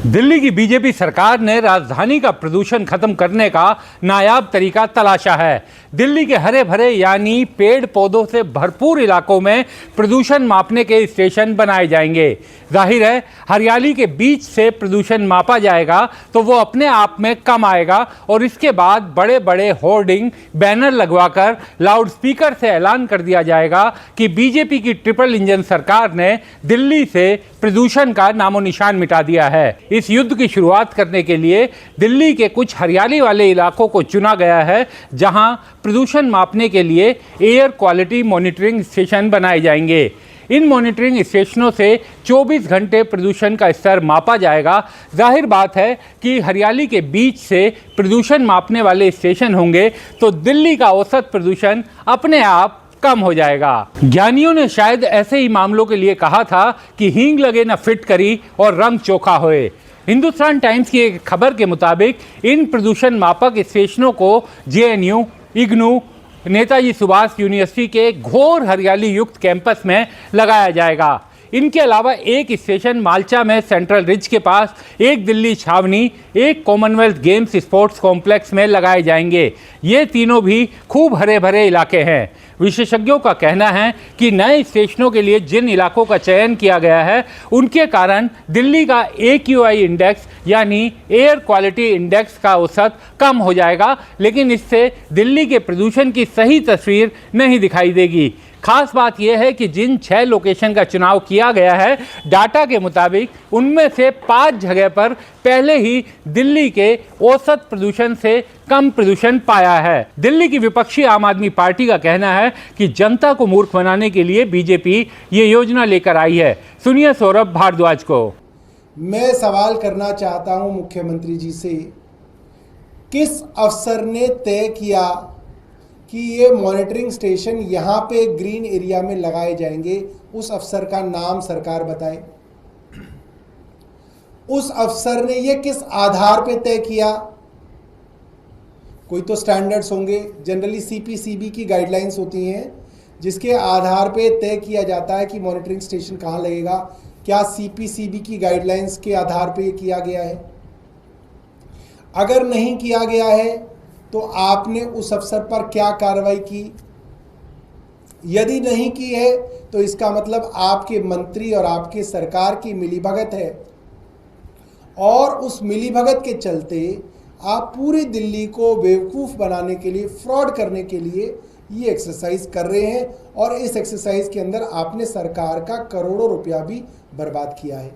दिल्ली की बीजेपी सरकार ने राजधानी का प्रदूषण खत्म करने का नायाब तरीका तलाशा है। दिल्ली के हरे भरे यानी पेड़ पौधों से भरपूर इलाकों में प्रदूषण मापने के स्टेशन बनाए जाएंगे। जाहिर है, हरियाली के बीच से प्रदूषण मापा जाएगा तो वो अपने आप में कम आएगा और इसके बाद बड़े बड़े होर्डिंग बैनर लगवाकर लाउडस्पीकर से ऐलान कर दिया जाएगा कि बीजेपी की ट्रिपल इंजन सरकार ने दिल्ली से प्रदूषण का नामो निशान मिटा दिया है। इस युद्ध की शुरुआत करने के लिए दिल्ली के कुछ हरियाली वाले इलाकों को चुना गया है, जहां प्रदूषण मापने के लिए एयर क्वालिटी मॉनिटरिंग स्टेशन बनाए जाएंगे। इन मॉनिटरिंग स्टेशनों से 24 घंटे प्रदूषण का स्तर मापा जाएगा। जाहिर बात है कि हरियाली के बीच से प्रदूषण मापने वाले स्टेशन होंगे तो दिल्ली का औसत प्रदूषण अपने आप कम हो जाएगा। ज्ञानियों ने शायद ऐसे ही मामलों के लिए कहा था कि हींग लगे न फिट करी और रंग चोखा होए। हिंदुस्तान टाइम्स की एक खबर के मुताबिक इन प्रदूषण मापक स्टेशनों को जेएनयू, इग्नू, नेताजी सुभाष यूनिवर्सिटी के घोर हरियाली युक्त कैंपस में लगाया जाएगा। इनके अलावा एक स्टेशन माल्चा में सेंट्रल रिज के पास, एक दिल्ली छावनी, एक कॉमनवेल्थ गेम्स स्पोर्ट्स कॉम्प्लेक्स में लगाए जाएंगे। ये तीनों भी खूब हरे भरे इलाके हैं। विशेषज्ञों का कहना है कि नए स्टेशनों के लिए जिन इलाकों का चयन किया गया है उनके कारण दिल्ली का AQI इंडेक्स यानी एयर क्वालिटी इंडेक्स का औसत कम हो जाएगा, लेकिन इससे दिल्ली के प्रदूषण की सही तस्वीर नहीं दिखाई देगी। खास बात यह है कि जिन 6 लोकेशन का चुनाव किया गया है, डाटा के मुताबिक उनमें से 5 जगह पर पहले ही दिल्ली के औसत प्रदूषण से कम प्रदूषण पाया है। दिल्ली की विपक्षी आम आदमी पार्टी का कहना है कि जनता को मूर्ख बनाने के लिए बीजेपी ये योजना लेकर आई है। सुनिए सौरभ भारद्वाज को। मैं सवाल करना चाहता हूं मुख्यमंत्री जी से, किस अफसर ने तय किया कि ये मॉनिटरिंग स्टेशन यहाँ पे ग्रीन एरिया में लगाए जाएंगे? उस अफसर का नाम सरकार बताए। उस अफसर ने ये किस आधार पे तय किया? कोई तो स्टैंडर्ड्स होंगे, जनरली CPCB की गाइडलाइंस होती हैं जिसके आधार पे तय किया जाता है कि मॉनिटरिंग स्टेशन कहाँ लगेगा। क्या CPCB की गाइडलाइंस के आधार पे ये किया गया है? अगर नहीं किया गया है तो आपने उस अफसर पर क्या कार्रवाई की? यदि नहीं की है तो इसका मतलब आपके मंत्री और आपके सरकार की मिलीभगत है और उस मिलीभगत के चलते आप पूरी दिल्ली को बेवकूफ़ बनाने के लिए, फ्रॉड करने के लिए ये एक्सरसाइज कर रहे हैं और इस एक्सरसाइज के अंदर आपने सरकार का करोड़ों रुपया भी बर्बाद किया है।